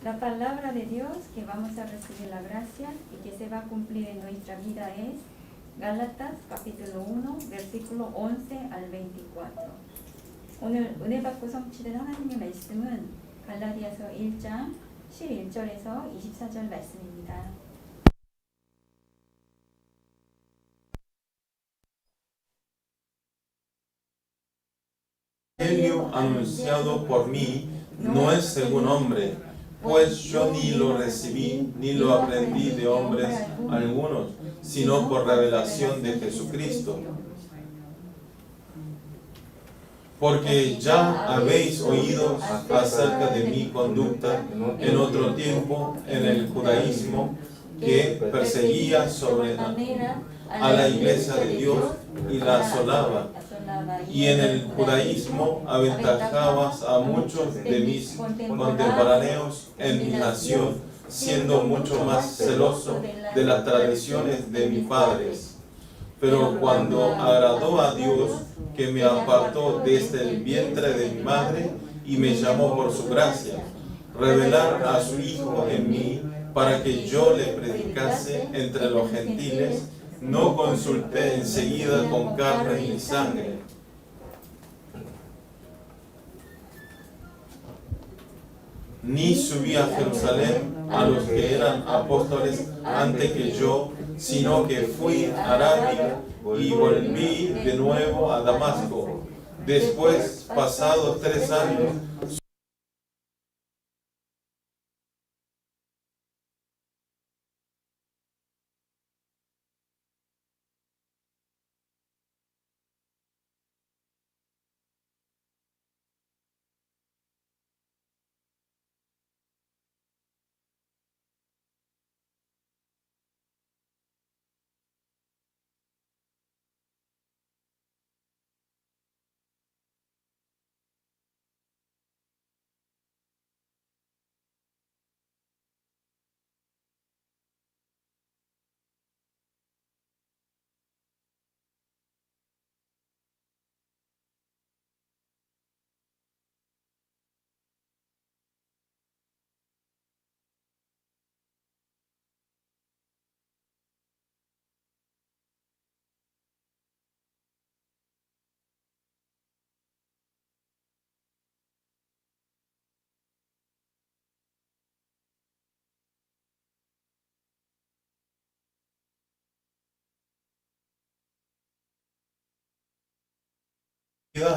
La palabra de Dios que vamos a recibir la gracia y que se va a cumplir en nuestra vida es Gálatas capítulo 1 versículo 11 al 24. 오늘 은혜 받고 성취된 하나님의 말씀은 갈라디아서 1장 11절에서 24절 말씀입니다. El evangelio anunciado por mí no es según hombre, pues yo ni lo recibí ni lo aprendí de hombres algunos, sino por revelación de Jesucristo. Porque ya habéis oído acerca de mi conducta en otro tiempo en el judaísmo, que perseguía sobremanera a la iglesia de Dios y la asolaba. Y en el judaísmo aventajabas a muchos de mis contemporáneos en mi nación, siendo mucho más celoso de las tradiciones de mis padres. Pero cuando agradó a Dios, que me apartó desde el vientre de mi madre y me llamó por su gracia, revelar a su Hijo en mí para que yo le predicase entre los gentiles, no consulté enseguida con carne y sangre, ni subí a Jerusalén a los que eran apóstoles antes que yo, sino que fui a Arabia y volví de nuevo a Damasco. Después, pasados 3 años,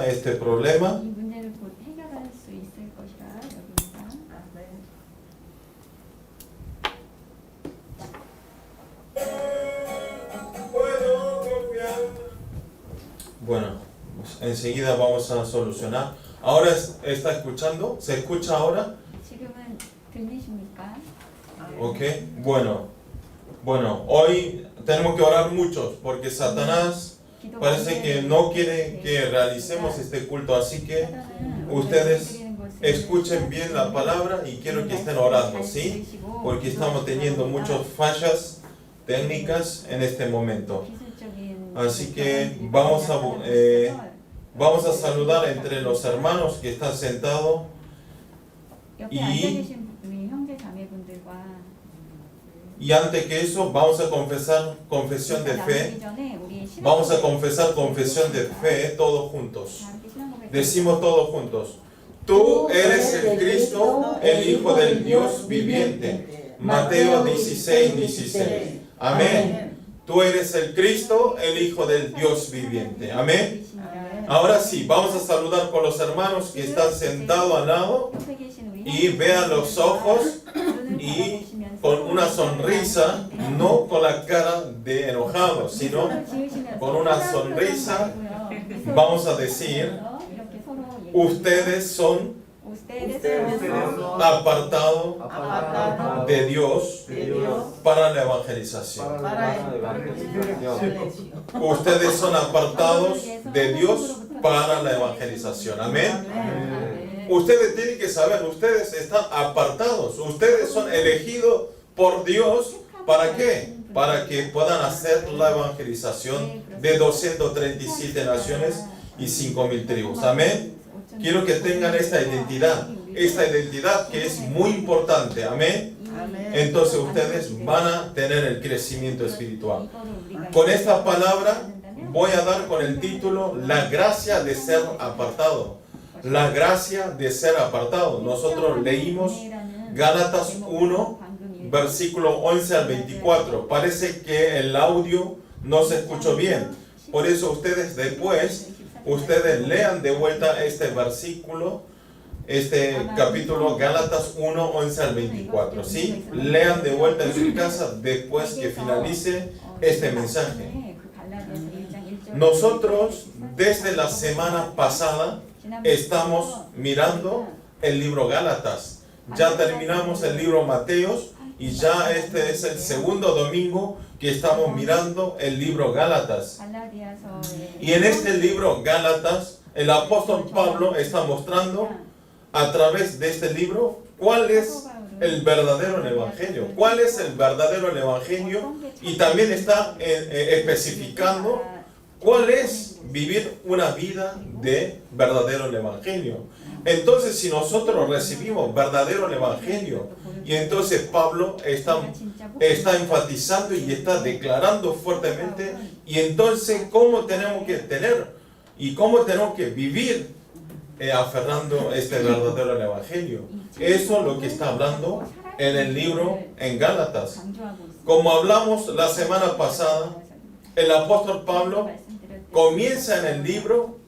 este problema. 이 문제를 곧 해결할 수 있을 것이라 여깁니다. Bueno, enseguida vamos a solucionar. ¿Ahora está escuchando? ¿Se escucha ahora? 지금은 들리십니까? Ok, bueno, hoy tenemos que orar muchos porque Satanás parece que no quiere que realicemos este culto, así que ustedes escuchen bien la palabra y quiero que estén orando, ¿sí? Porque estamos teniendo muchas fallas técnicas en este momento. Así que vamos a saludar entre los hermanos que están sentados y antes que eso vamos a confesar confesión de fe. Vamos a confesar confesión de fe todos juntos. Decimos todos juntos: Tú eres el Cristo, el Hijo del Dios viviente. Mateo 16:16. Amén. Tú eres el Cristo, el Hijo del Dios viviente. Amén. Ahora sí, vamos a saludar con los hermanos que están sentados al lado y vean los ojos y con una sonrisa, no con la cara de enojado, sino con una sonrisa. Vamos a decir: ustedes son apartados de Dios para la evangelización. Ustedes son apartados de Dios para la evangelización. Amén. Ustedes tienen que saber, ustedes están apartados, ustedes son elegidos por Dios. ¿Para qué? Para que puedan hacer la evangelización de 237 naciones y 5.000 tribus. Amén. quiero que tengan esta identidad que es muy importante, amén. Entonces ustedes van a tener el crecimiento espiritual. Con esta palabra voy a dar con el título La gracia de ser apartado. La gracia de ser apartado. Nosotros leímos Gálatas 1, versículo 11 al 24. Parece que el audio no se escuchó bien. Por eso ustedes después, lean de vuelta este versículo, este capítulo Gálatas 1, 11 al 24. ¿Sí? Lean de vuelta en su casa después que finalice este mensaje. Nosotros desde la semana pasada estamos mirando el libro Gálatas. Ya terminamos el libro Mateos y ya este es el segundo domingo que estamos mirando el libro Gálatas. Y en este libro Gálatas, el apóstol Pablo está mostrando a través de este libro cuál es el verdadero evangelio. ¿Cuál es el verdadero evangelio? Y también está especificando cuál es vivir una vida de verdadero evangelio. Entonces, si nosotros recibimos verdadero evangelio, y entonces Pablo está enfatizando y está declarando fuertemente, y entonces cómo tenemos que tener y cómo tenemos que vivir aferrando este verdadero evangelio. Eso es lo que está hablando en el libro en Gálatas. Como hablamos la semana pasada, el apóstol Pablo comienza en el libro,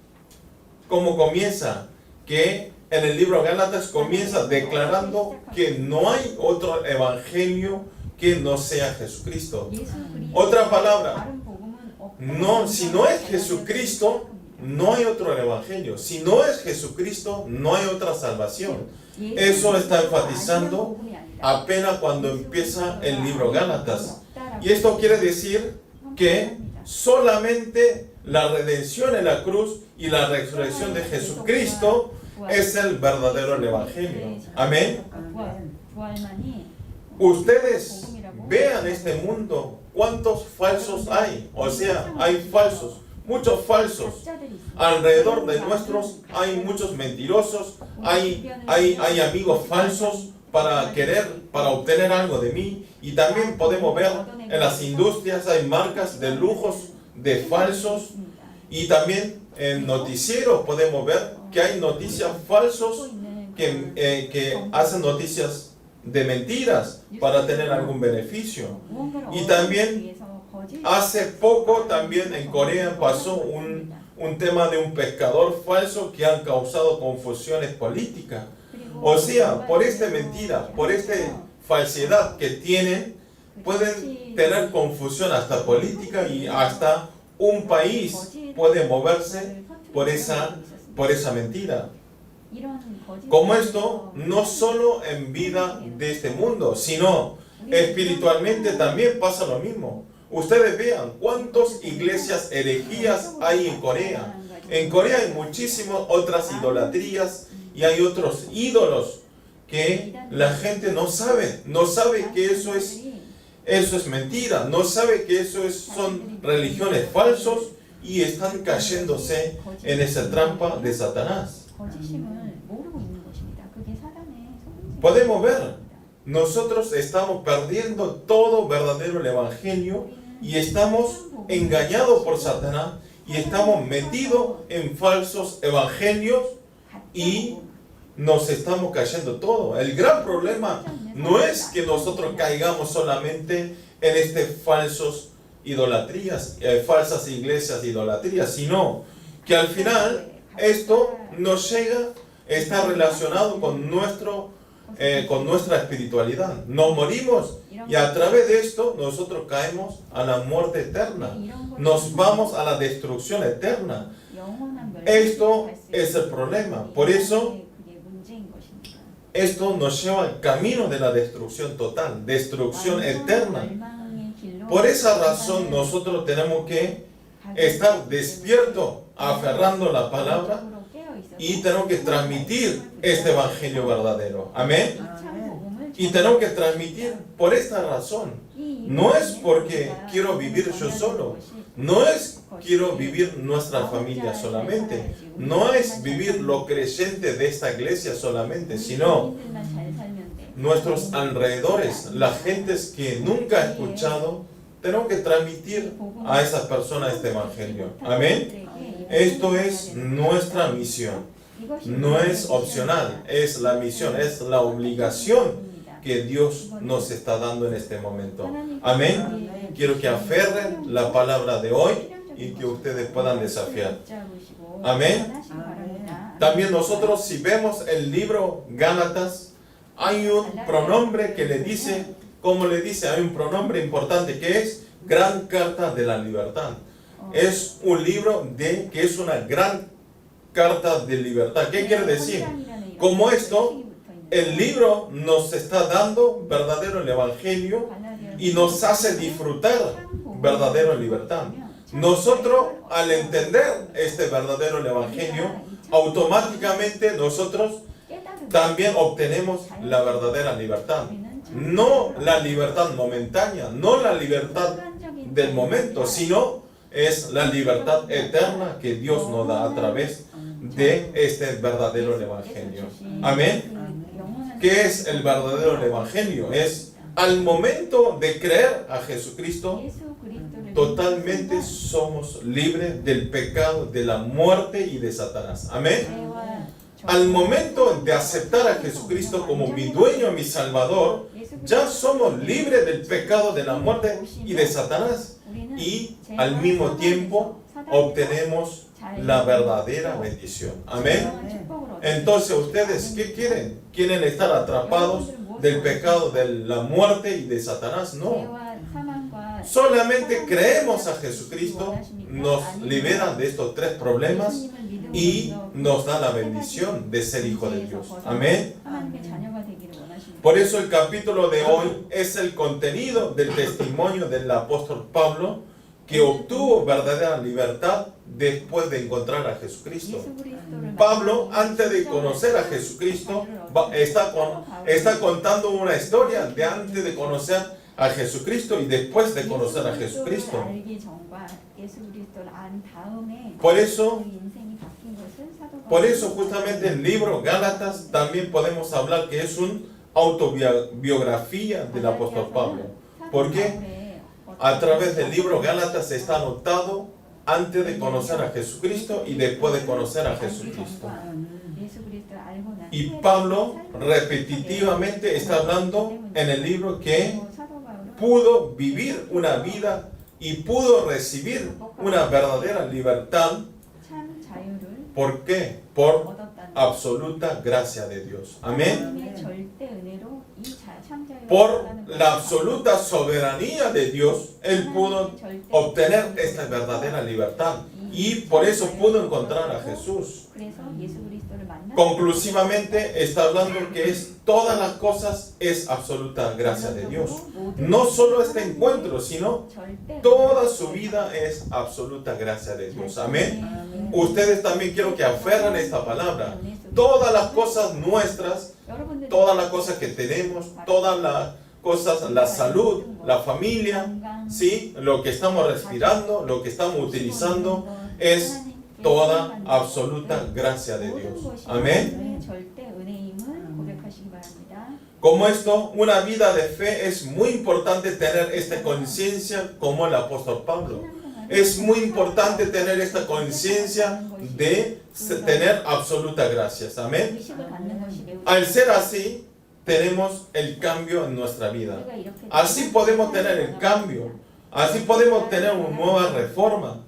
como comienza, que en el libro Gálatas comienza declarando que no hay otro evangelio que no sea Jesucristo. Otra palabra, no, si no es Jesucristo, no hay otro evangelio. Si no es Jesucristo, no hay otra salvación. Eso está enfatizando apenas cuando empieza el libro Gálatas. Y esto quiere decir que solamente la redención en la cruz y la resurrección de Jesucristo es el verdadero evangelio. Amén. Ustedes vean este mundo, cuántos falsos hay. O sea, hay falsos, muchos falsos. Alrededor de nuestros hay muchos mentirosos, hay amigos falsos para obtener algo de mí. Y también podemos ver en las industrias hay marcas de lujos de falsos, y también en noticieros podemos ver que hay noticias falsos que hacen noticias de mentiras para tener algún beneficio. Y también hace poco también en Corea pasó un tema de un pescador falso que han causado confusiones políticas. O sea, por esta mentira, por esta falsedad que tienen, pueden tener confusión hasta política, y hasta un país puede moverse por esa mentira. Como esto, no solo en vida de este mundo, sino espiritualmente también pasa lo mismo. Ustedes vean cuántas iglesias herejías hay en Corea. En Corea hay muchísimas otras idolatrías y hay otros ídolos que la gente no sabe que eso es mentira, no sabe que son religiones falsos, y están cayéndose en esa trampa de Satanás. Podemos ver, nosotros estamos perdiendo todo verdadero evangelio y estamos engañados por Satanás y estamos metidos en falsos evangelios y nos estamos cayendo todo. El gran problema no es que nosotros caigamos solamente en falsos idolatrías, falsas iglesias idolatrías, sino que al final esto nos llega, está relacionado con nuestra espiritualidad. Nos morimos y a través de esto nosotros caemos a la muerte eterna, nos vamos a la destrucción eterna. Esto es el problema. Por eso esto nos lleva al camino de la destrucción total, destrucción eterna. Por esa razón nosotros tenemos que estar despiertos, aferrando la palabra, y tenemos que transmitir este evangelio verdadero. Amén. Y tenemos que transmitir por esta razón. No es porque quiero vivir yo solo. No es quiero vivir nuestra familia solamente. No es vivir lo creyente de esta iglesia solamente, sino nuestros alrededores, las gentes que nunca ha escuchado, tenemos que transmitir a esas personas este evangelio. Amén. Esto es nuestra misión. No es opcional, es la misión, es la obligación que Dios nos está dando en este momento. Amén. Quiero que aferren la palabra de hoy y que ustedes puedan desafiar. Amén. También nosotros, si vemos el libro Gálatas, hay un pronombre que le dice, como le dice, hay un pronombre importante que es Gran Carta de la Libertad. Es un libro que es una gran carta de libertad. ¿Qué quiere decir? Como esto, el libro nos está dando verdadero el evangelio y nos hace disfrutar verdadero libertad. Nosotros, al entender este verdadero el evangelio, automáticamente nosotros también obtenemos la verdadera libertad. No la libertad momentánea, no la libertad del momento, sino es la libertad eterna que Dios nos da a través de este verdadero evangelio. Amén. ¿Qué es el verdadero evangelio? Es al momento de creer a Jesucristo, totalmente somos libres del pecado, de la muerte y de Satanás. Amén. Al momento de aceptar a Jesucristo como mi dueño, mi Salvador, ya somos libres del pecado, de la muerte y de Satanás. Y al mismo tiempo obtenemos la verdadera bendición. Amén. Entonces, ¿ustedes qué quieren? ¿Quieren estar atrapados del pecado, de la muerte y de Satanás? No. Solamente creemos a Jesucristo, nos libera de estos tres problemas y nos da la bendición de ser hijo de Dios. Amén. Por eso el capítulo de hoy es el contenido del testimonio del apóstol Pablo, que obtuvo verdadera libertad después de encontrar a Jesucristo. Pablo, antes de conocer a Jesucristo, está contando una historia de antes de conocer a Jesucristo y después de conocer a Jesucristo. Por eso justamente el libro Gálatas también podemos hablar que es una autobiografía del apóstol Pablo. ¿Por qué? A través del libro Gálatas está anotado antes de conocer a Jesucristo y después de conocer a Jesucristo. Y Pablo repetitivamente está hablando en el libro que pudo vivir una vida y pudo recibir una verdadera libertad. ¿Por qué? Por absoluta gracia de Dios. Amén. Por la absoluta soberanía de Dios, Él pudo obtener esta verdadera libertad y por eso pudo encontrar a Jesús. Conclusivamente está hablando que todas las cosas es absoluta gracia de Dios. No solo este encuentro, sino toda su vida es absoluta gracia de Dios. Amén. Ustedes también quiero que aferren esta palabra. Todas las cosas nuestras, todas las cosas que tenemos, todas las cosas, la salud, la familia, ¿sí? Lo que estamos respirando, lo que estamos utilizando, es toda absoluta gracia de Dios. Amén. Como esto, una vida de fe es muy importante tener esta conciencia como el apóstol Pablo. Es muy importante tener esta conciencia de tener absoluta gracia. Amén. Al ser así, tenemos el cambio en nuestra vida. Así podemos tener el cambio. Así podemos tener una nueva reforma.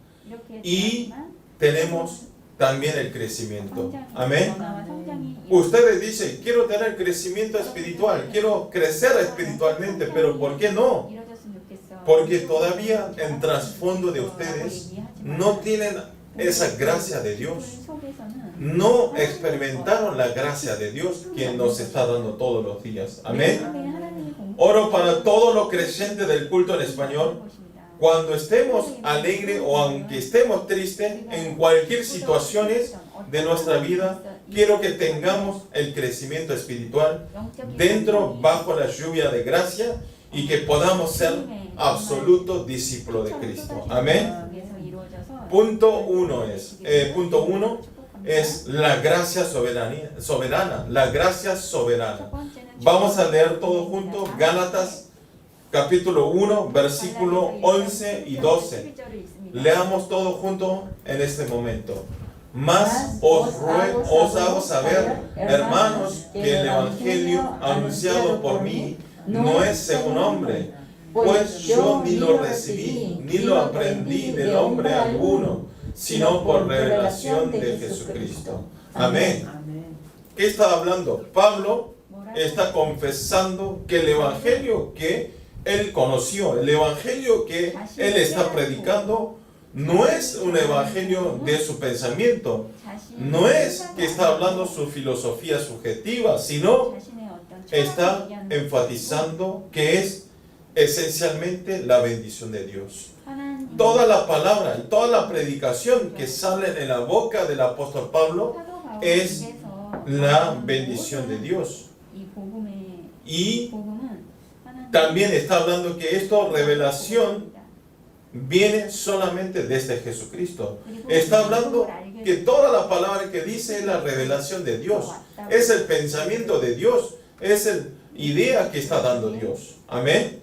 Y tenemos también el crecimiento. Amén. Ustedes dicen, quiero tener crecimiento espiritual, quiero crecer espiritualmente, pero ¿por qué no? Porque todavía en trasfondo de ustedes no tienen esa gracia de Dios. No experimentaron la gracia de Dios que nos está dando todos los días. Amén. Oro para todos los creyentes del culto en español. Cuando estemos alegres o aunque estemos tristes, en cualquier situación de nuestra vida, quiero que tengamos el crecimiento espiritual dentro, bajo la lluvia de gracia, y que podamos ser absolutos discípulos de Cristo. Amén. Punto uno es la gracia soberana, la gracia soberana. Vamos a leer todo junto, Gálatas capítulo 1, versículo 11 y 12. Leamos todo junto en este momento. Mas os hago saber, hermanos, que el evangelio anunciado por mí no es según hombre, pues yo ni lo recibí, ni lo aprendí del hombre alguno, sino por revelación de Jesucristo. Amén. ¿Qué está hablando? Pablo está confesando que el evangelio que él conoció, el evangelio que él está predicando, no es un evangelio de su pensamiento, no es que está hablando su filosofía subjetiva, sino está enfatizando que es esencialmente la bendición de Dios. Toda la palabra y toda la predicación que sale en la boca del apóstol Pablo es la bendición de Dios. Y también está hablando que esta revelación viene solamente desde Jesucristo. Está hablando que toda la palabra que dice es la revelación de Dios, es el pensamiento de Dios, es la idea que está dando Dios. Amén.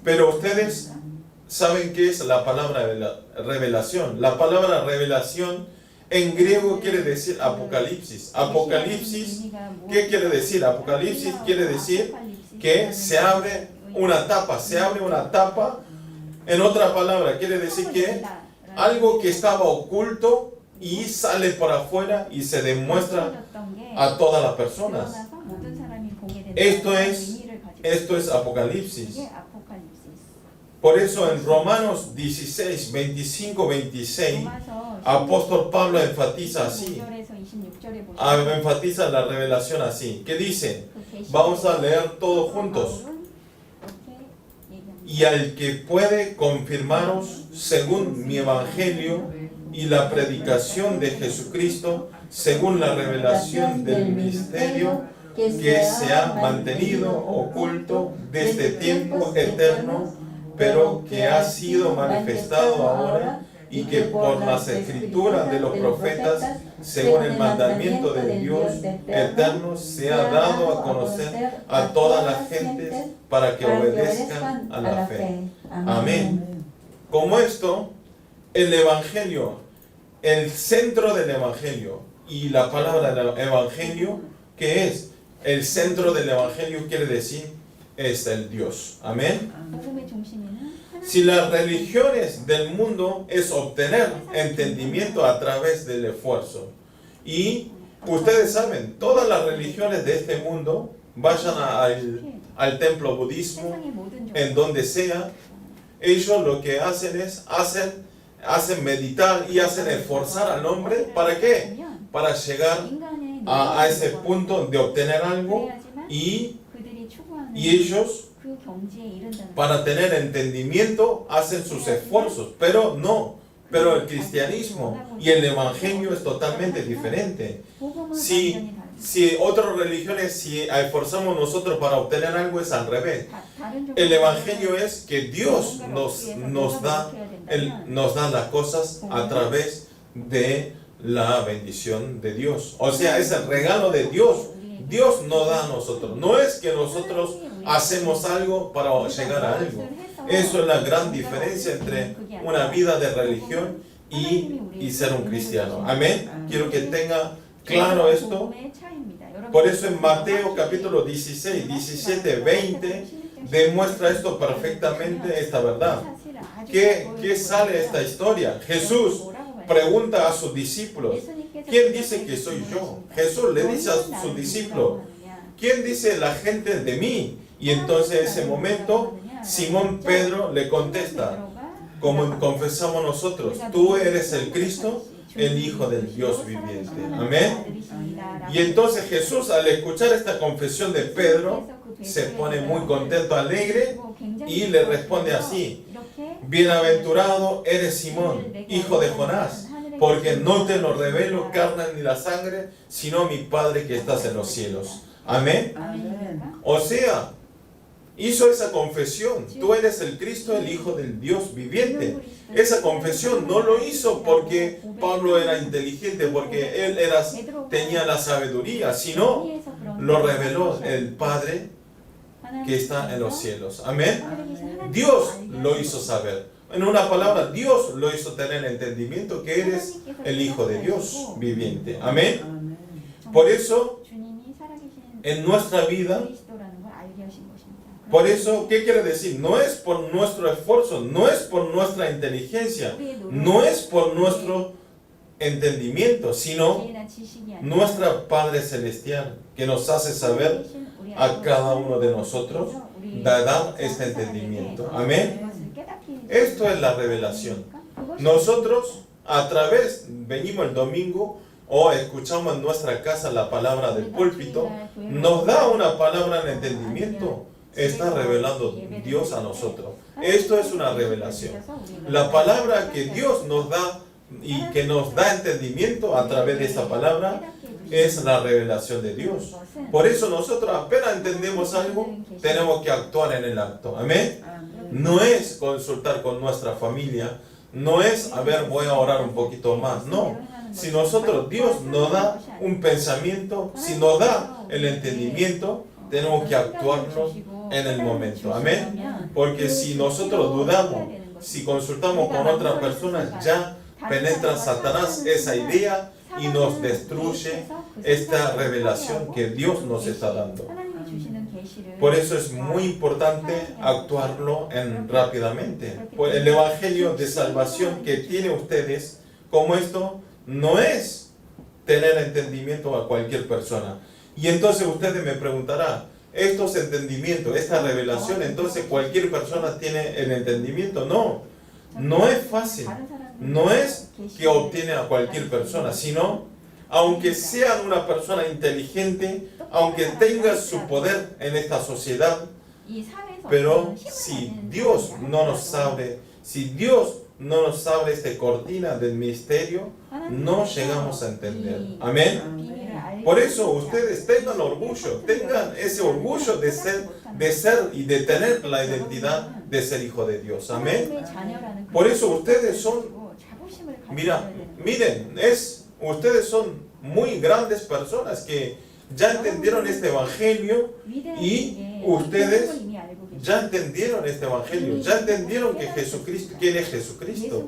Pero ustedes saben qué es la palabra revelación. La palabra revelación en griego quiere decir apocalipsis. Apocalipsis, ¿qué quiere decir? Apocalipsis quiere decir que se abre una tapa, En otra palabra, quiere decir que algo que estaba oculto y sale por afuera y se demuestra a todas las personas. Esto es Apocalipsis. Por eso en Romanos 16, 25, 26, apóstol Pablo enfatiza así. Enfatiza la revelación así. ¿Qué dice? Vamos a leer todos juntos. Y al que puede confirmaros según mi evangelio y la predicación de Jesucristo, según la revelación del misterio que se ha mantenido oculto desde tiempo eterno, pero que ha sido manifestado ahora, y que por las escrituras de los profetas, según el mandamiento de Dios eterno, se ha dado a conocer a todas las gentes para que obedezcan a la fe. Amén. Como esto, el evangelio, el centro del evangelio y la palabra del evangelio, ¿qué es? El centro del evangelio quiere decir es el Dios. Amén. Si las religiones del mundo es obtener entendimiento a través del esfuerzo, y ustedes saben, todas las religiones de este mundo, vayan al templo budismo, en donde sea, ellos lo que hacen es hacen meditar y hacen esforzar al hombre. ¿Para qué? Para llegar a ese punto de obtener algo, y ellos, para tener entendimiento, hacen sus esfuerzos, pero el cristianismo y el evangelio es totalmente diferente. Si otras religiones, si esforzamos nosotros para obtener algo, es al revés. El evangelio es que Dios nos da las cosas a través de la bendición de Dios. O sea, es el regalo de Dios. Dios nos da a nosotros. No es que nosotros hacemos algo para llegar a algo. Eso es la gran diferencia entre una vida de religión y ser un cristiano. Amén. Quiero que tenga claro esto. Por eso en Mateo capítulo 16, 17, 20 demuestra esto perfectamente, esta verdad. ¿Qué sale de esta historia? Jesús pregunta a sus discípulos: ¿quién dice que soy yo? Jesús le dice a sus discípulos: ¿quién dice la gente de mí? Y entonces en ese momento Simón Pedro le contesta, como confesamos nosotros: tú eres el Cristo, el Hijo del Dios viviente. Amén. Y entonces Jesús, al escuchar esta confesión de Pedro, se pone muy contento, alegre, y le responde así: bienaventurado eres Simón, hijo de Jonás, porque no te lo revelo carne ni la sangre, sino mi Padre que estás en los cielos. Amén. O sea, hizo esa confesión, tú eres el Cristo, el Hijo del Dios viviente. Esa confesión no lo hizo porque Pablo era inteligente, porque él tenía la sabiduría, sino lo reveló el Padre que está en los cielos. Amén. Dios lo hizo saber. En una palabra, Dios lo hizo tener entendimiento que eres el Hijo de Dios viviente. Amén. Por eso, en nuestra vida, por eso, ¿qué quiere decir? No es por nuestro esfuerzo, no es por nuestra inteligencia, no es por nuestro entendimiento, sino nuestro Padre Celestial, que nos hace saber a cada uno de nosotros, da este entendimiento. Amén. Esto es la revelación. Nosotros, a través, venimos el domingo o escuchamos en nuestra casa la palabra del púlpito, nos da una palabra en entendimiento. Está revelando Dios a nosotros. Esto es una revelación. La palabra que Dios nos da y que nos da entendimiento a través de esa palabra es la revelación de Dios. Por eso nosotros apenas entendemos algo, tenemos que actuar en el acto. Amén. No es consultar con nuestra familia, no es, a ver, voy a orar un poquito más. No. Si nosotros, Dios nos da un pensamiento, si nos da el entendimiento, tenemos que actuarlo en el momento. Amén. Porque si nosotros dudamos, si consultamos con otras personas, ya penetra Satanás esa idea y nos destruye esta revelación que Dios nos está dando. Por eso es muy importante actuarlo rápidamente. Pues el evangelio de salvación que tienen ustedes, como esto, no es tener entendimiento a cualquier persona. Y entonces ustedes me preguntarán, estos entendimientos, esta revelación, entonces cualquier persona tiene el entendimiento. No, no es fácil. No es que obtiene a cualquier persona, sino, aunque sea una persona inteligente, aunque tenga su poder en esta sociedad, pero si Dios no nos abre, si Dios no nos abre esta cortina del misterio, no llegamos a entender. Amén. Por eso ustedes tengan orgullo, tengan ese orgullo de ser y de tener la identidad de ser hijo de Dios. Amén. Por eso ustedes son, miren, ustedes son muy grandes personas que ya entendieron este evangelio y ustedes ya entendieron este evangelio, ya entendieron que Jesucristo, quién es Jesucristo.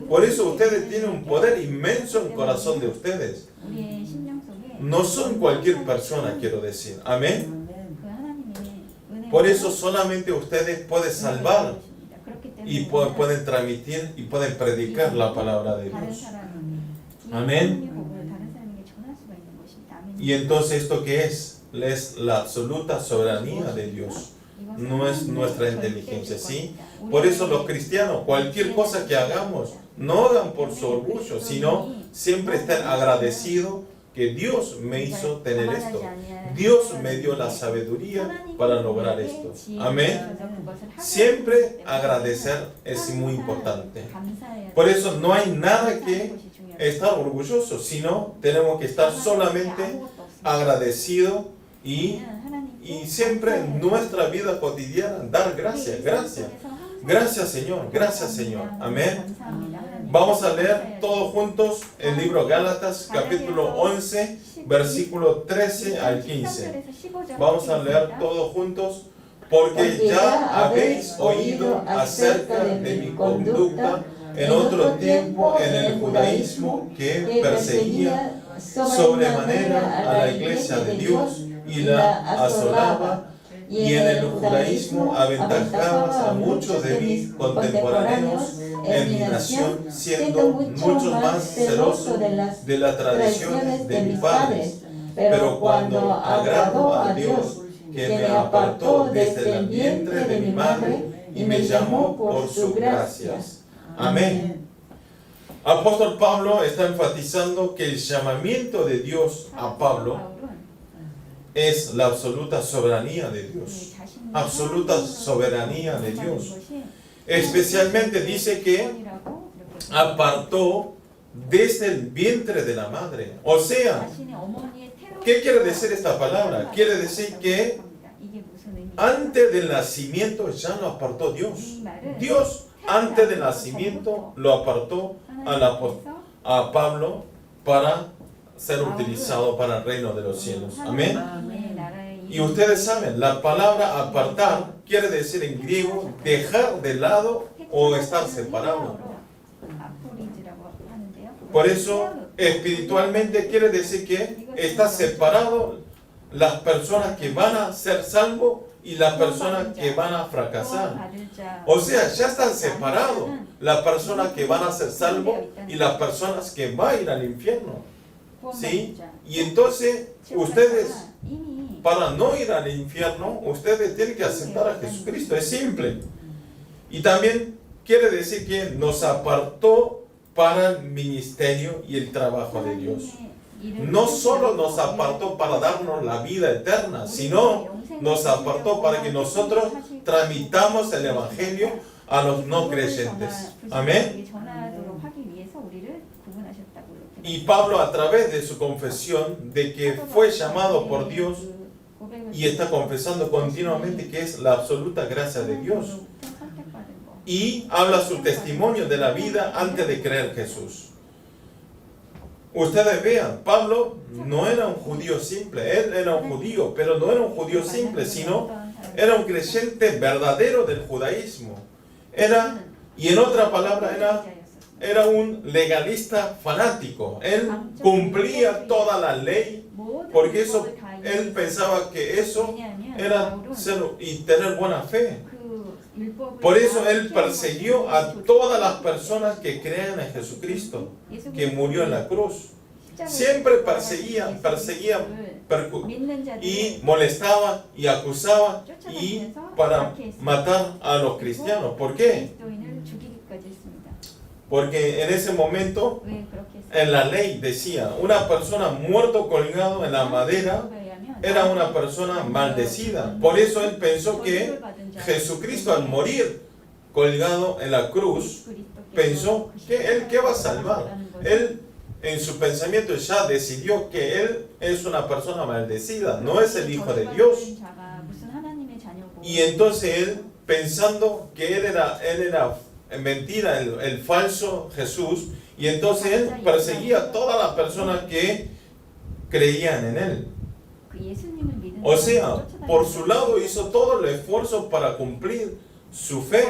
Por eso ustedes tienen un poder inmenso en el corazón de ustedes. No son cualquier persona, quiero decir. Amén. Por eso solamente ustedes pueden salvar y pueden transmitir y pueden predicar la palabra de Dios. Amén. Y entonces, ¿esto qué es? Es la absoluta soberanía de Dios. No es nuestra inteligencia, ¿sí? Por eso los cristianos, cualquier cosa que hagamos, no hagan por su orgullo, sino siempre estén agradecidos que Dios me hizo tener esto. Dios me dio la sabiduría para lograr esto. Amén. Siempre agradecer es muy importante. Por eso no hay nada que estar orgulloso, sino tenemos que estar solamente agradecidos y siempre en nuestra vida cotidiana dar gracias. Gracias Señor, gracias Señor. Amén. Vamos a leer todos juntos el libro Gálatas, capítulo 11, versículo 13 al 15. Vamos a leer todos juntos. Porque ya habéis oído acerca de mi conducta en otro tiempo en el judaísmo, que perseguía sobremanera a la iglesia de Dios y la asolaba, y en el judaísmo aventajaba a muchos de mis contemporáneos en mi nación, siendo muchos más celosos de las tradiciones de mis padres. Pero cuando agradó a Dios, que me apartó desde el vientre de mi madre y me llamó por sus gracias. Amén. Apóstol Pablo está enfatizando que el llamamiento de Dios a Pablo es la absoluta soberanía de Dios. Absoluta soberanía de Dios. Especialmente dice que apartó desde el vientre de la madre. O sea, 자신의 어머니의 태로 ¿qué quiere decir esta palabra? Quiere decir que 이게 무슨 의미인지 antes del nacimiento ya lo apartó Dios. 이 말은 Dios antes del nacimiento lo apartó a Pablo para ser utilizado para el reino de los cielos. Amén. Y ustedes saben, la palabra apartar quiere decir en griego dejar de lado o estar separado. Por eso, espiritualmente quiere decir que está separado las personas que van a ser salvos y las personas que van a fracasar. O sea, ya están separados las personas que van a ser salvos y las personas que van a ir al infierno. ¿Sí? Y entonces, ustedes, para no ir al infierno, ustedes tienen que aceptar a Jesucristo. Es simple. Y también quiere decir que nos apartó para el ministerio y el trabajo de Dios. No solo nos apartó para darnos la vida eterna, sino nos apartó para que nosotros tramitamos el Evangelio a los no creyentes. Amén. Y Pablo, a través de su confesión de que fue llamado por Dios y está confesando continuamente que es la absoluta gracia de Dios, y habla su testimonio de la vida antes de creer en Jesús. Ustedes vean, Pablo no era un judío simple, él era un judío, pero no era un judío simple, sino era un creyente verdadero del judaísmo. Y en otra palabra, era un legalista fanático. Él cumplía toda la ley, porque él pensaba que eso era ser y tener buena fe. Por eso él persiguió a todas las personas que creen en Jesucristo, que murió en la cruz. Siempre perseguía y molestaba y acusaba y para matar a los cristianos. ¿Por qué? Porque en ese momento en la ley decía, una persona muerto colgado en la madera era una persona maldecida. Por eso él pensó que Jesucristo, al morir colgado en la cruz, pensó que él ¿qué va a salvar? Él en su pensamiento ya decidió que él es una persona maldecida, no es el Hijo de Dios. Y entonces él, pensando que él era mentira, el falso Jesús, y entonces él perseguía a todas las personas que creían en él. O sea, por su lado hizo todo el esfuerzo para cumplir su fe.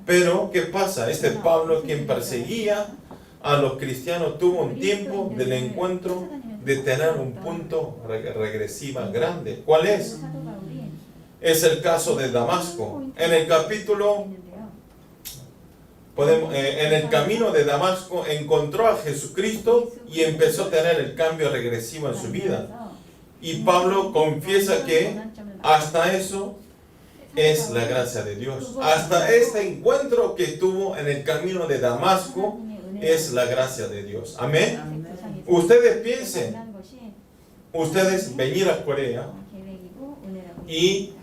Pero, ¿qué pasa? Este Pablo, quien perseguía a los cristianos, tuvo un tiempo del encuentro de tener un punto regresiva grande. ¿Cuál es? Es el caso de Damasco. En el capítulo, en el camino de Damasco, encontró a Jesucristo y empezó a tener el cambio regresivo en su vida. Y Pablo confiesa que hasta eso es la gracia de Dios. Hasta este encuentro que tuvo en el camino de Damasco es la gracia de Dios. Amén. Ustedes piensen, ustedes venir a Corea y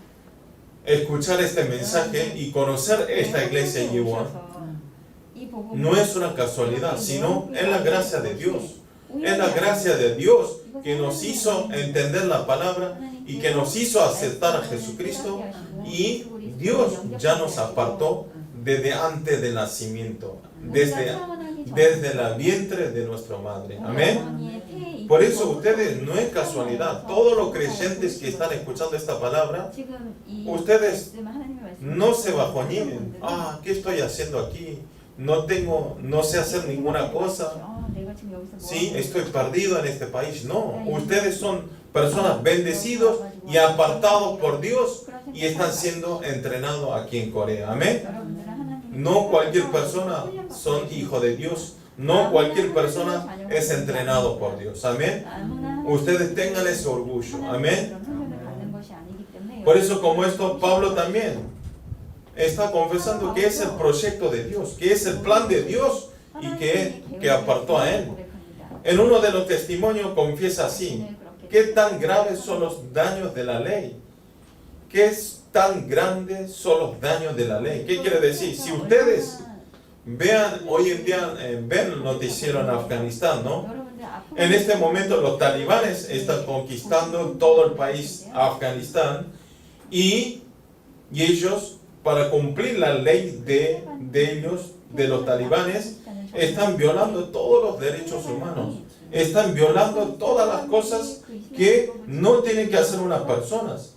escuchar este mensaje y conocer esta iglesia Yiwon no es una casualidad, sino es la gracia de Dios. Es la gracia de Dios que nos hizo entender la palabra y que nos hizo aceptar a Jesucristo, y Dios ya nos apartó desde antes del nacimiento, desde la vientre de nuestra madre. Amén. Por eso ustedes, no es casualidad, todos los creyentes que están escuchando esta palabra, ustedes no se bajoneen. ¿Qué estoy haciendo aquí? No sé hacer ninguna cosa. Sí, estoy perdido en este país. No, ustedes son personas bendecidos y apartados por Dios y están siendo entrenados aquí en Corea. Amén. No cualquier persona son hijos de Dios. No cualquier persona es entrenado por Dios. Amén. Ustedes tengan ese orgullo. Amén. Por eso, como esto, Pablo también está confesando que es el proyecto de Dios, que es el plan de Dios y que apartó a él. En uno de los testimonios confiesa así: ¿qué tan graves son los daños de la ley? ¿Qué es tan grandes son los daños de la ley. ¿Qué quiere decir? Si ustedes vean, hoy en día, ven el noticiero en Afganistán, ¿no? En este momento los talibanes están conquistando todo el país Afganistán y ellos, para cumplir la ley de ellos, de los talibanes, están violando todos los derechos humanos. Están violando todas las cosas que no tienen que hacer unas personas.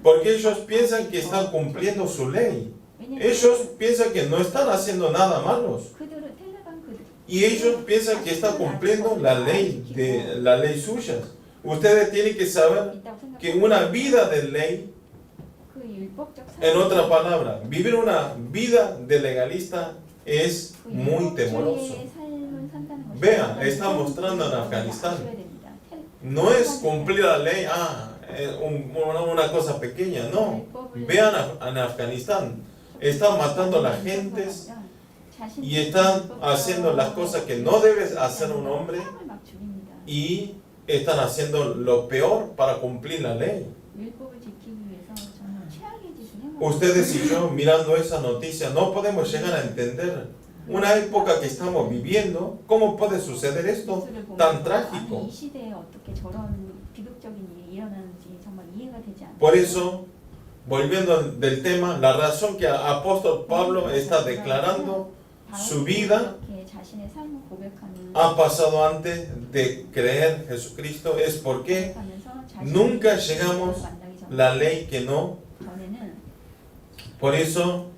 Porque ellos piensan que están cumpliendo su ley. Ellos piensan que no están haciendo nada malos. Y ellos piensan que están cumpliendo la ley suya. Ustedes tienen que saber que una vida de ley, en otra palabra, vivir una vida de legalista es muy temoroso. Vean, está mostrando en Afganistán. No es cumplir la ley, una cosa pequeña, no. Vean en Afganistán, están matando a las gentes y están haciendo las cosas que no debe hacer un hombre y están haciendo lo peor para cumplir la ley. Ustedes y yo, mirando esa noticia, no podemos llegar a entender una época que estamos viviendo. ¿Cómo puede suceder esto tan trágico? Por eso, volviendo del tema, la razón que el apóstol Pablo está declarando su vida ha pasado antes de creer en Jesucristo es porque nunca llegamos a la ley que no. Por eso,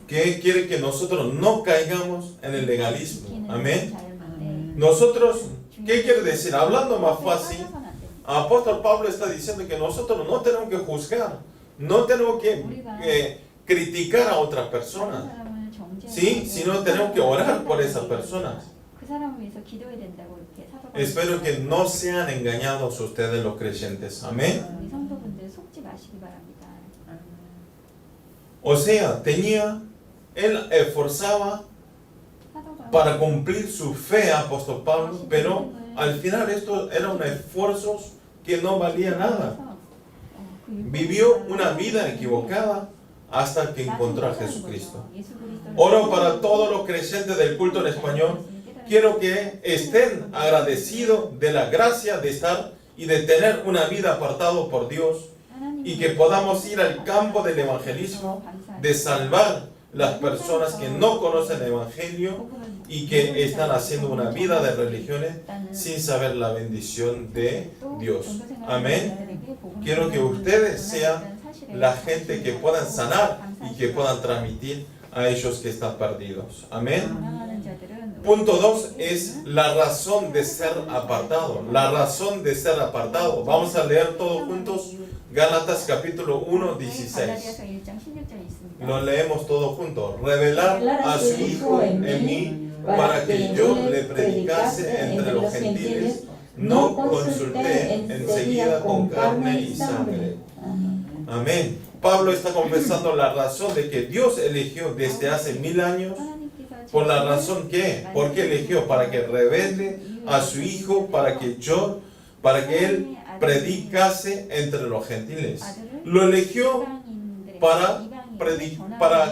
¿qué quiere que nosotros no caigamos en el legalismo? Amén. Nosotros, ¿qué quiere decir? Hablando más fácil, el apóstol Pablo está diciendo que nosotros no tenemos que juzgar, no tenemos que criticar a otras personas, ¿sí? Sino tenemos que orar por esas personas. Espero que no sean engañados ustedes los creyentes. Amén. O sea, él esforzaba para cumplir su fe, apóstol Pablo, pero al final esto era un esfuerzo que no valía nada. Vivió una vida equivocada hasta que encontró a Jesucristo. Oro para todos los creyentes del culto en español. Quiero que estén agradecidos de la gracia de estar y de tener una vida apartado por Dios y que podamos ir al campo del evangelismo, de salvar las personas que no conocen el evangelio y que están haciendo una vida de religiones sin saber la bendición de Dios. Amén. Quiero que ustedes sean la gente que puedan sanar y que puedan transmitir a ellos que están perdidos. Amén. Punto 2 es la razón de ser apartado. La razón de ser apartado. Vamos a leer todos juntos Gálatas capítulo 1, 16. Lo leemos todos juntos. Revelar a su Hijo en mí para que yo le predicase entre los gentiles. No consulté enseguida con carne y sangre. Amén. Pablo está confesando la razón de que Dios eligió desde hace 1000 años. Por la razón que, ¿por qué eligió? Para que revele a su Hijo, para que Él predicase entre los gentiles. Lo eligió para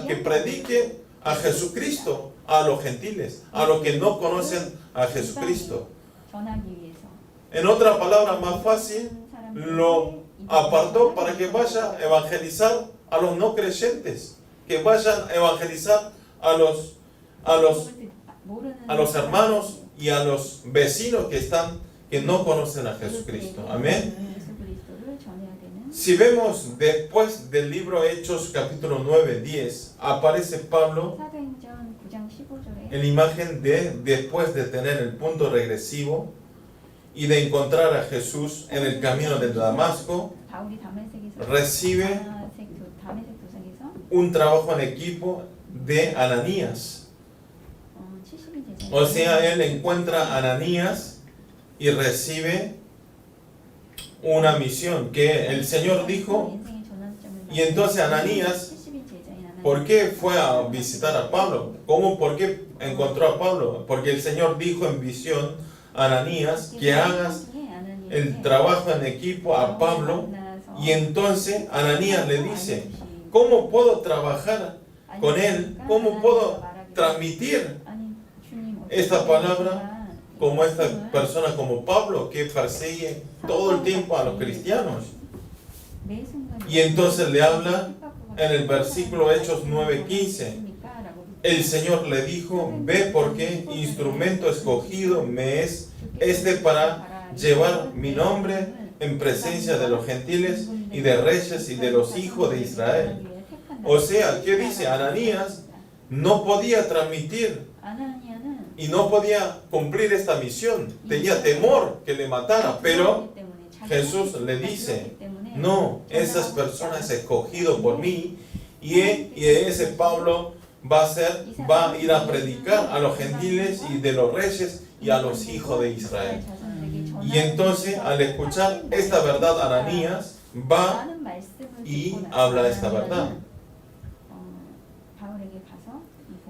que predique a Jesucristo a los gentiles, a los que no conocen a Jesucristo. En otra palabra más fácil, lo apartó para que vaya a evangelizar a los no creyentes, que vayan a evangelizar a los hermanos y a los vecinos que no conocen a Jesucristo. Amén. Si vemos después del libro Hechos capítulo 9, 10, aparece Pablo en la imagen de después de tener el punto regresivo y de encontrar a Jesús en el camino de Damasco, recibe un trabajo en equipo de Ananías. O sea, él encuentra a Ananías y recibe una misión que el Señor dijo. Y entonces Ananías, ¿por qué fue a visitar a Pablo? ¿Por qué encontró a Pablo? Porque el Señor dijo en visión a Ananías que hagas el trabajo en equipo a Pablo Y entonces Ananías le dice, ¿cómo puedo trabajar con él? ¿Cómo puedo transmitir esta palabra como esta persona, como Pablo, que persigue todo el tiempo a los cristianos? Y entonces le habla en el versículo Hechos 9:15. El Señor le dijo, ve porque instrumento escogido me es este para llevar mi nombre en presencia de los gentiles y de reyes y de los hijos de Israel. O sea, ¿qué dice? Ananías no podía transmitir y no podía cumplir esta misión. Tenía temor que le matara, pero Jesús le dice, no, esas personas escogidas por mí y ese Pablo va a ir a predicar a los gentiles y de los reyes y a los hijos de Israel. Y entonces al escuchar esta verdad, Ananías va y habla esta verdad.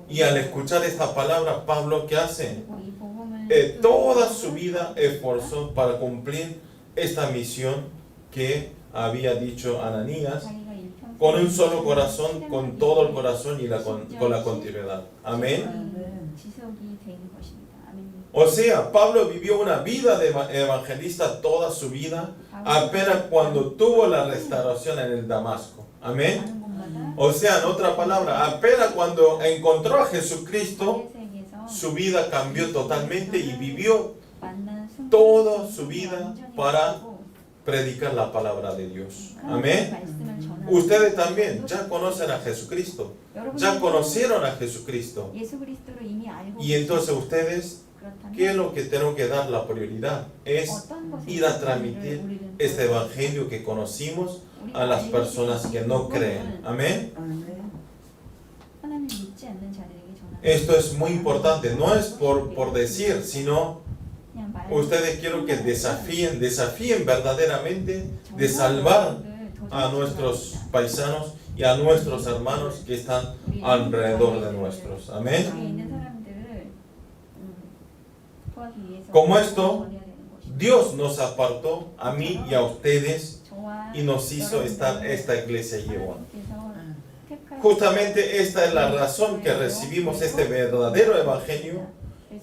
Y al escuchar esta palabra, Pablo, ¿qué hace? Toda su vida esforzó para cumplir esta misión que había dicho Ananías, con un solo corazón, con todo el corazón y con la continuidad. Amén. O sea, Pablo vivió una vida de evangelista toda su vida, apenas cuando tuvo la restauración en el Damasco. Amén. O sea, en otra palabra, apenas cuando encontró a Jesucristo, su vida cambió totalmente y vivió toda su vida para predicar la palabra de Dios. Amén. Ustedes también ya conocen a Jesucristo, ya conocieron a Jesucristo. Y entonces ustedes, ¿qué es lo que tengo que dar la prioridad? Es ir a transmitir este evangelio que conocimos a las personas que no creen. Amén. Esto es muy importante, no es por decir, sino ustedes quiero que desafíen verdaderamente de salvar a nuestros paisanos y a nuestros hermanos que están alrededor de nuestros. Amén. Como esto, Dios nos apartó a mí y a ustedes y nos hizo estar esta iglesia Yehuan. Justamente esta es la razón que recibimos este verdadero evangelio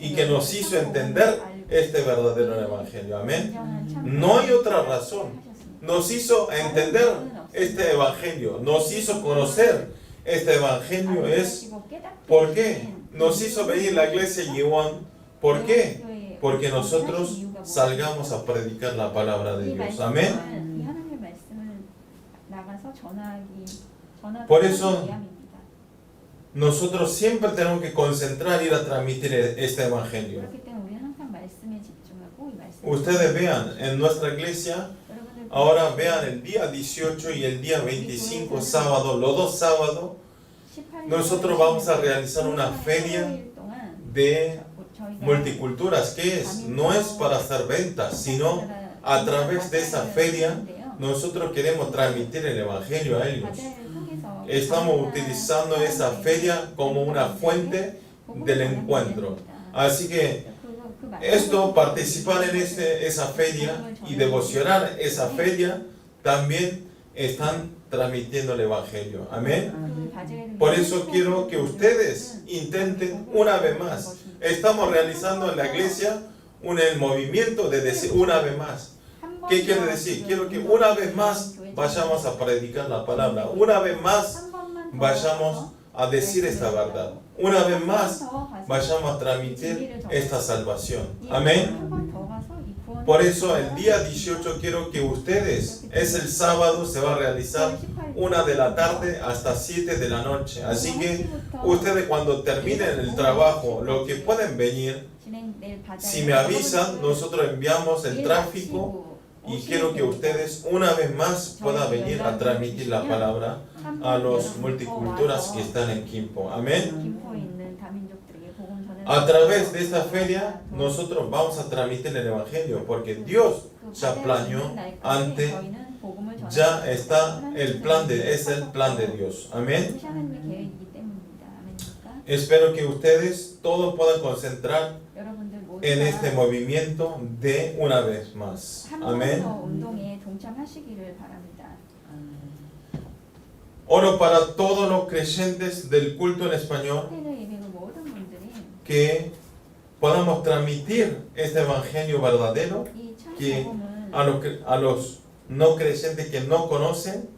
y que nos hizo entender este verdadero evangelio. Amén. No hay otra razón. Nos hizo entender este evangelio, nos hizo conocer este evangelio. Es ¿por qué? Nos hizo venir la iglesia Yehuan. ¿Por qué? Porque nosotros salgamos a predicar la palabra de Dios. Amén. Por eso nosotros siempre tenemos que concentrar y ir a transmitir este evangelio. Ustedes vean en nuestra iglesia, ahora vean el día 18 y el día 25, sábado, los dos sábados, nosotros vamos a realizar una feria de multiculturas. ¿Qué es? No es para hacer ventas, sino a través de esa feria nosotros queremos transmitir el evangelio a ellos. Estamos utilizando esa feria como una fuente del encuentro. Así que participar en esa feria y devocionar esa feria, también están transmitiendo el evangelio. Amén. Por eso quiero que ustedes intenten una vez más. Estamos realizando en la iglesia el movimiento de decir una vez más. ¿Qué quiere decir? Quiero que una vez más vayamos a predicar la palabra. Una vez más vayamos a decir esta verdad. Una vez más vayamos a transmitir esta salvación. Amén. Por eso el día 18 quiero que ustedes, es el sábado, se va a realizar 1 de la tarde hasta 7 de la noche. Así que ustedes cuando terminen el trabajo, lo que pueden venir, si me avisan, nosotros enviamos el tráfico. Y quiero que ustedes una vez más puedan venir a transmitir la palabra a los multiculturas que están en Kimpo. Amén. A través de esta feria nosotros vamos a transmitir el evangelio porque Dios ya planeó antes, ya está es el plan de Dios. Amén. Espero que ustedes todos puedan concentrar en este movimiento de una vez más. 한 번 Amén. 더 운동에 동참하시기를 바랍니다. Oro para todos los creyentes del culto en español 스페인어 예배의 모든 분들이 que podamos transmitir este evangelio verdadero 이 que 참복음을 a los no creyentes que no conocen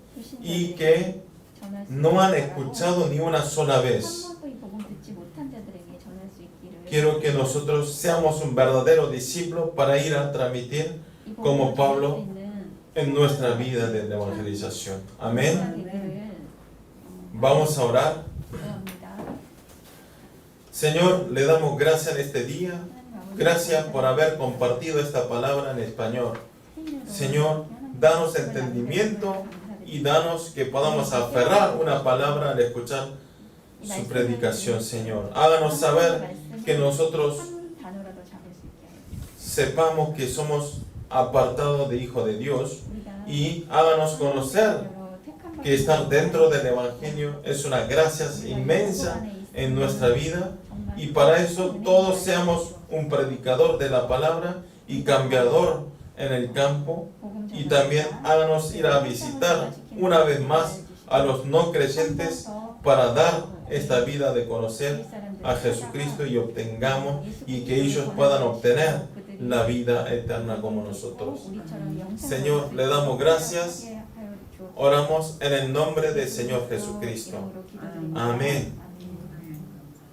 y que 전할 수 no han 있도록 escuchado ni una sola 한 vez. 번도 이 복음 듣지 못한 자들에게 전할 수 있기를 Quiero que nosotros seamos un verdadero discípulo para ir a transmitir 이 como 복음을 Pablo 전할 수 있는 en nuestra vida de evangelización. Amén. 되기를 Vamos a orar. 기도합니다. Señor, le damos gracias en este día. Gracias por haber compartido esta palabra en español. Señor, danos entendimiento y danos que podamos aferrar una palabra al escuchar su predicación, Señor. Háganos saber que nosotros 한 단어라도 잡을 수 있게 하여 sepamos que somos apartados de Hijo de Dios 우리가 y háganos conocer que estar dentro del Evangelio es una gracia inmensa en nuestra vida y para eso todos seamos un predicador de la palabra y cambiador en el campo y también háganos ir a visitar una vez más a los no creyentes para dar esta vida de conocer a Jesucristo y obtengamos y que ellos puedan obtener la vida eterna como nosotros. Señor, le damos gracias. Oramos en el nombre del Señor Jesucristo. Amén.